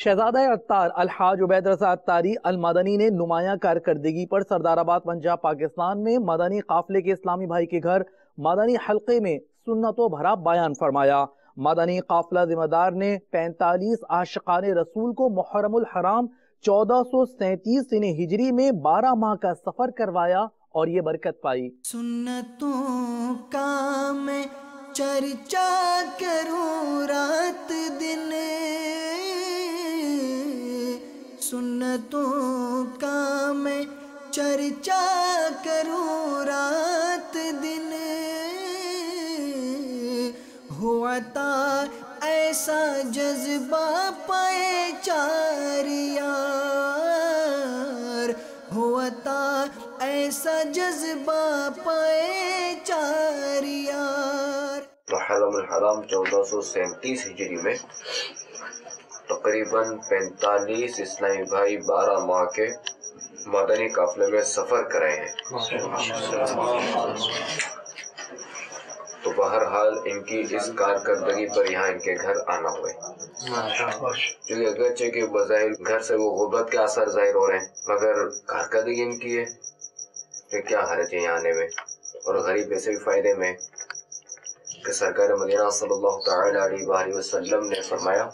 شہزادہ اتار الحاج عبید رضا اتاری المدنی نے نمایاں کارکردگی پر سردار آباد پنجاب پاکستان میں مدنی قافلے کے اسلامی بھائی کے گھر مدنی حلقے میں سنتوں بھرا بیان فرمایا۔ مدنی قافلہ ذمہ دار نے 45 عاشقان رسول کو محرم الحرام 1437 ہجری میں 12 ماہ کا سفر کروایا اور یہ برکت پائی۔ سنتوں کا میں چرچا کروں رات دن، سنتوں کا میں چرچا کروں رات دن، ہوا تھا ایسا جذبہ پائے چار یار، ہوا تھا ایسا جذبہ پائے چار یار۔ محرم الحرام 1437 ہجری میں تقریباً 45 اسلامی بھائی 12 ماہ کے مدنی قافلے میں سفر کرے ہیں، تو بہرحال ان کی اس کارکردگی پر یہاں ان کے گھر آنا ہوئے، کیونکہ اگرچہ کہ بظاہر گھر سے وہ غربت کے آثار ظاہر ہو رہے ہیں، مگر کارکردگی ان کی ہے، پھر کیا حرج ہے یہاں آنے میں، اور غریب ایسے بھی فائدے میں کہ سرکار مدینہ صلی اللہ تعالی علیہ وآلہ وسلم نے فرمایا،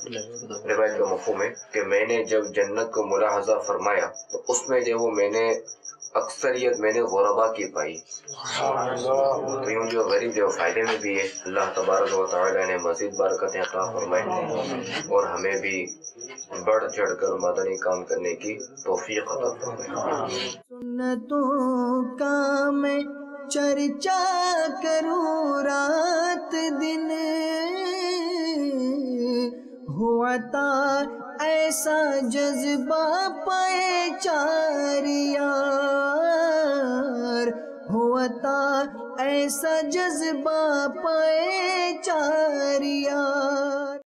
روایت کا مفہوم ہے کہ میں نے جب جنت کو ملاحظہ فرمایا تو اس میں جو میں نے اکثریت میں نے غربا کی پائی، تو یوں جو غریب جو فائدے میں بھی ہے، اللہ تبارک و تعالی نے مزید برکتیں عطا فرمائے اور ہمیں بھی بڑھ چڑھ کر مدنی کام کرنے کی توفیق عطا فرمائے۔ سنتوں کا میں چرچا کروں رات دن، ہوا تھا ایسا جذبہ پائے چار یار، ہوا تھا ایسا جذبہ پائے چار یار۔